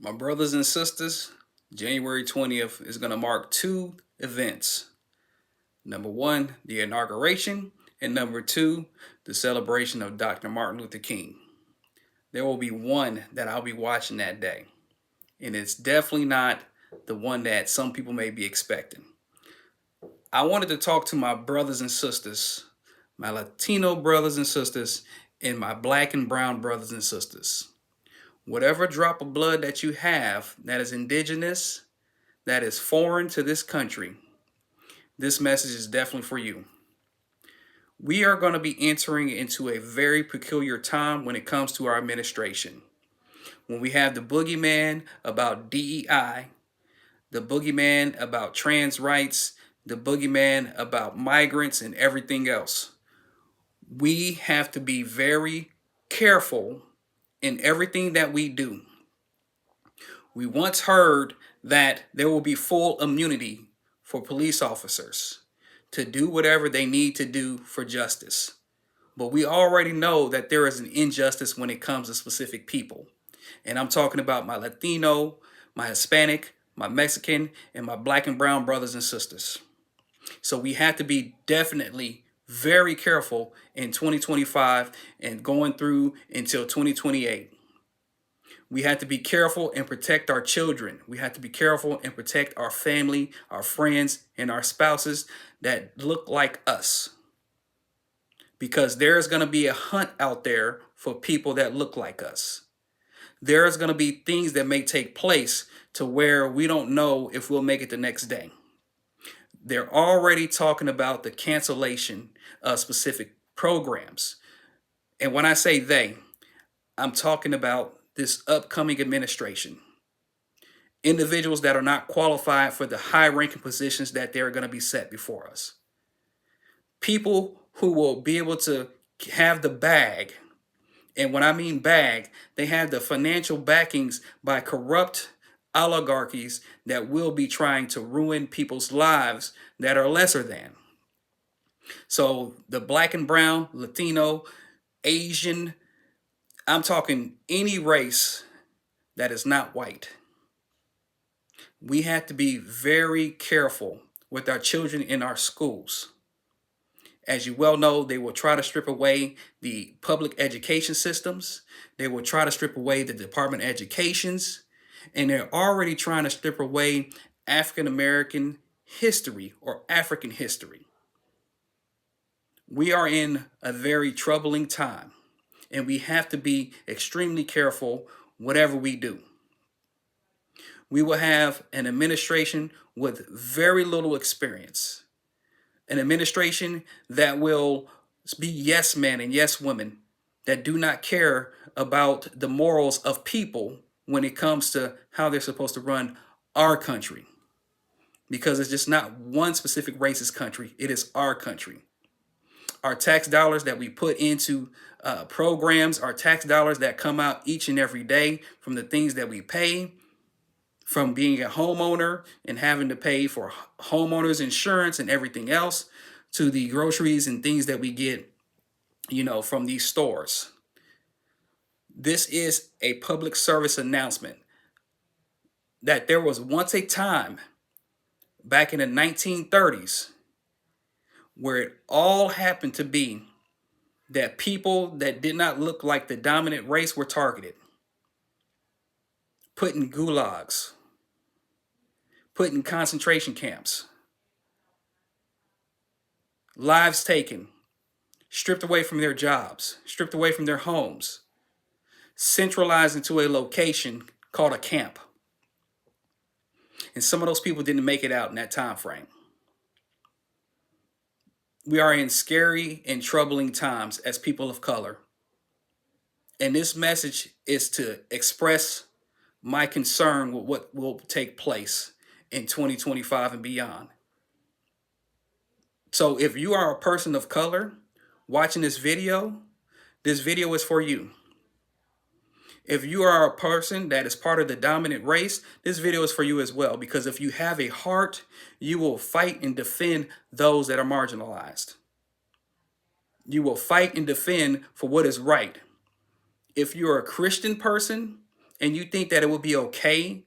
My brothers and sisters, January 20th is going to mark two events. Number one, the inauguration, and number two, the celebration of Dr. Martin Luther King. There will be one that I'll be watching that day, and it's definitely not the one that some people may be expecting. I wanted to talk to my brothers and sisters, my Latino brothers and sisters, and my black and brown brothers and sisters. Whatever drop of blood that you have that is indigenous, that is foreign to this country, this message is definitely for you. We are going to be entering into a very peculiar time when it comes to our administration. When we have the boogeyman about DEI, the boogeyman about trans rights, the boogeyman about migrants and everything else. We have to be very careful in everything that we do. We once heard that there will be full immunity for police officers to do whatever they need to do for justice. But we already know that there is an injustice when it comes to specific people. And I'm talking about my Latino, my Hispanic, my Mexican, and my black and brown brothers and sisters. So we have to be definitely very careful in 2025 and going through until 2028. We have to be careful and protect our children. We have to be careful and protect our family, our friends, and our spouses that look like us. Because there's going to be a hunt out there for people that look like us. There's going to be things that may take place to where we don't know if we'll make it the next day. They're already talking about the cancellation of specific programs. And when I say they, I'm talking about this upcoming administration. Individuals that are not qualified for the high-ranking positions that they're going to be set before us. People who will be able to have the bag. And when I mean bag, they have the financial backings by corrupt oligarchies that will be trying to ruin people's lives that are lesser than. So the black and brown, Latino, Asian, I'm talking any race that is not white. We have to be very careful with our children in our schools. As you well know, they will try to strip away the public education systems. They will try to strip away the Department of Educations. And they're already trying to strip away African American history or African history. We are in a very troubling time, and we have to be extremely careful whatever we do. We will have an administration with very little experience, an administration that will be yes men and yes women that do not care about the morals of people when it comes to how they're supposed to run our country. Because it's just not one specific race's country, it is our country. Our tax dollars that we put into programs, our tax dollars that come out each and every day from the things that we pay, from being a homeowner and having to pay for homeowners insurance and everything else, to the groceries and things that we get, from these stores. This is a public service announcement that there was once a time back in the 1930s where it all happened to be that people that did not look like the dominant race were targeted, put in gulags, put in concentration camps, lives taken, stripped away from their jobs, stripped away from their homes, centralized into a location called a camp. And some of those people didn't make it out in that time frame. We are in scary and troubling times as people of color. And this message is to express my concern with what will take place in 2025 and beyond. So if you are a person of color watching this video is for you. If you are a person that is part of the dominant race, this video is for you as well. Because if you have a heart, you will fight and defend those that are marginalized. You will fight and defend for what is right. If you're a Christian person and you think that it would be okay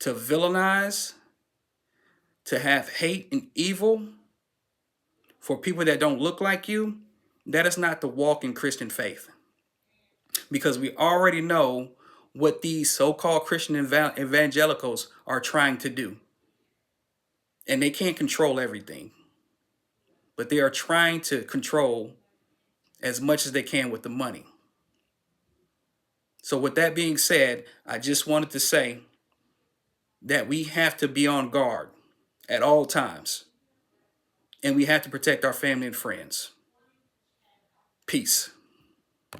to villainize, to have hate and evil for people that don't look like you, that is not the walk in Christian faith. Because we already know what these so-called Christian evangelicals are trying to do. And they can't control everything. But they are trying to control as much as they can with the money. So with that being said, I just wanted to say that we have to be on guard at all times. And we have to protect our family and friends. Peace.